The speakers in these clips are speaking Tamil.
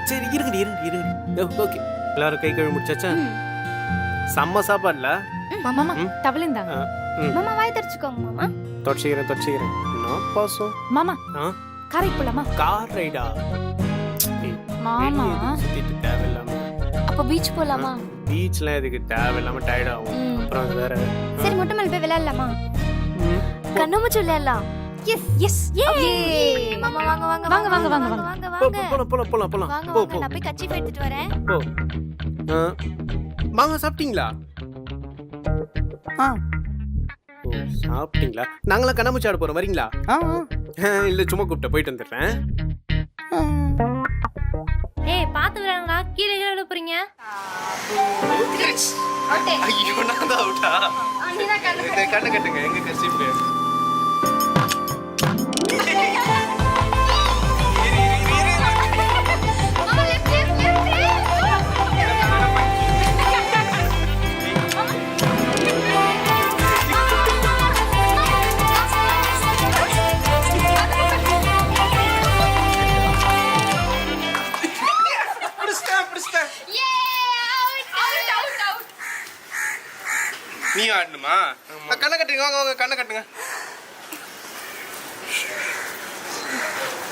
சரி இருங்க. ஓகே எல்லாரும் கை கழுவி முடிச்சாச்சா? செம்ம சாப்பாடுல. மாமா டவல் இந்தாங்க. மாமா வாய் தரச்சுக்கோங்க மாமா. தொடச்சிக்கிறேன். என்ன பாசம் மாமா காரை போலாமா? கார் ரைடா? மாமா சுத்திட்டு தேவையில்லாம. அப்ப பீச் போலாமா? பீச்ல எதுக்கு தேவையில்லாம டயர்ட் ஆகும். அப்புறம் அது வேற. சரி மொட்டை மேல போய் விளையாடலாமா? கண்ணாமூச்சி விளையாடலாம். எஸ் மாமா வாங்க வாங்க வாங்க வாங்க வாங்க வாங்க வாங்க போலாம். வாங்க போ வாங்க நான் போய் கச்சிஃப் எடுத்துட்டு வரேன். போ. வாங்க சாப்பிட்டீங்களா? ஓ சாப்பிட்டீங்களா? நாங்களாம் கண்ணாமூச்சி ஆட போறோம், வரீங்களா? இல்ல சும்மா கூப்பிட்ட போயிட்டு வந்துடுறேன். ஏய் பாத்து விளையாடுங்கடா, கீழே விழ போறீங்க. ஐயோ நான் தான் அவுட்டா? கண்ணு கட்டுங்க எங்க கசிப்பு. நீ ஆடணுமா? கண்ணை கட்டுங்க, வாங்க கண்ணை கட்டுங்க.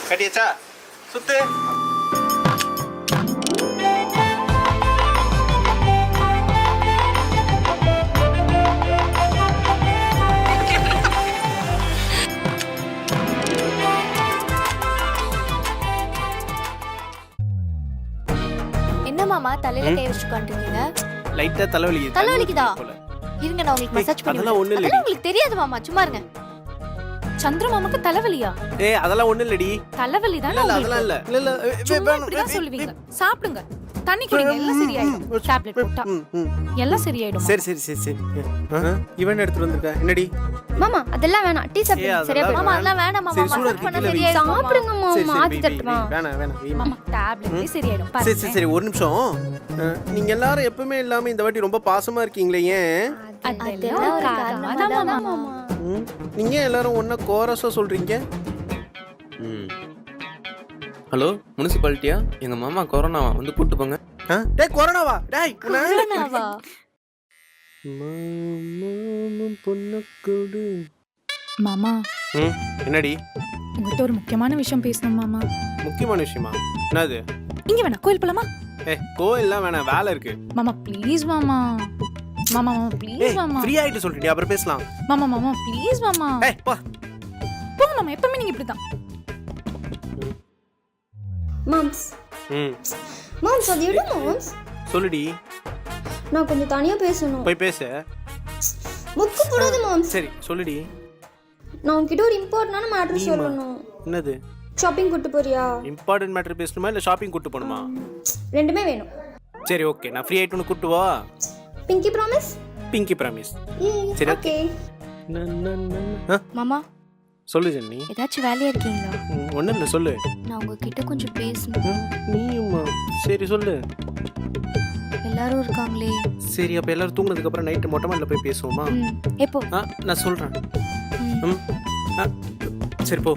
கட்டியாச்சா? சுத்து. என்ன மாமா தலையில கை வச்சு உட்கார்ந்துட்டீங்க? லைட்டா தலைவலிக்குதா? இருங்க நான் உங்களுக்கு மசாஜ் பண்ணி அதெல்லாம் ஒண்ணு இல்லடி. உங்களுக்கு தெரியாது மாமா, சும்மா இருங்க. சந்திர மாமாக்கு தலைவலியா? அதெல்லாம் ஒண்ணு இல்லடி. தலைவலி தானே இல்ல உங்களுக்கு? அதெல்லாம் இல்ல. சும்மா இப்படிதான் சொல்லுவீங்க. சாப்பிடுங்க, தண்ணி குடிங்க, எல்லாம் சரியாயிடும். டேப்லெட் போட்டா எல்லாம் சரியாயிடும். சரி. இவன் எடுத்துட்டு வந்திருக்க. என்னடி? மாமா அதெல்லாம் வேணாம், டீ சாப்பிடுங்க. சரியா மாமா அதெல்லாம் வேணாம் மாமா, மசாஜ் பண்ண சரியாயிடும். சாப்பிடுங்க மாமா, ஆத்தி தட்டுமா. வேணாம். மாமா டேப்லெட் சரியாயிடும். பாருங்க. சரி ஒரு நிமிஷம். நீங்க எல்லாரும் எப்பவுமே இல்லாம இந்த வாட்டி ரொம்ப பாசமா இருக்கீங்களே, ஏன்? அதெல்லாம் ஒரு காரணமா தான் மாமா. நீங்க எல்லாரும் ஒண்ணா கோரஸா சொல்றீங்க? ஹலோ முனிசிபாலிட்டியா? எங்க மாமா கொரோனாவா, வந்து கூட்டு போங்க. டேய் கொரோனாவா? டேய் கொரோனாவா? பொன்னக்குடு. மாமா என்னடி? உங்ககிட்ட ஒரு முக்கியமான விஷயம் பேசணும் மாமா. முக்கியமான விஷயமா? என்னது? இங்க வேணா கோயில் போலாமா? கோயில்லாம் வேணாம், வேலை இருக்கு. மாமா ப்ளீஸ் மாமா. மாமா ப்ளீஸ் மாமா. ஃப்ரீ ஆயிட்டு சொல்லிட்டு அப்புறம் பேசலாம். மாமா ப்ளீஸ் மாமா. போ போங்க மாமா, எப்பவுமே நீங்க இப்படிதான். மாம்ஸ் அது எடு மாம்ஸ். சொல்லுடி. நான் கொஞ்சம் தனியா பேசணும். போய் பேசு. முக்கு போடாத மாம்ஸ். சரி சொல்லுடி. நான் உன்கிட்ட ஒரு இம்பார்ட்டன்டான மேட்டர் சொல்லணும். என்னது? ஷாப்பிங் கூட்டி போறியா? இம்பார்ட்டன்ட் மேட்டர் பேசணுமா இல்ல ஷாப்பிங் கூட்டி போணுமா? ரெண்டுமே வேணும். சரி ஓகே, நான் ஃப்ரீ ஆயிட்டு கூட்டி வா. பிங்கி ப்ராமிஸ்? பிங்கி ப்ராமிஸ். சரி ஓகே. மாமா சொல்லு ஜென்னி. ஏதாச்சும் வேலையா இருக்கீங்களா? ஒண்ணும் இல்ல, சொல்லு. நான் உங்ககிட்ட கொஞ்சம் பேசணும். நீயுமா? சரி சொல்லு. எல்லாரும் இருக்காங்களே. சரி அப்ப எல்லாரும் தூங்குனதுக்கு அப்புறம் நைட் மொட்டை மாடில போய் பேசுவோமா? எப்போ? நான் சொல்றேன். சரி போ.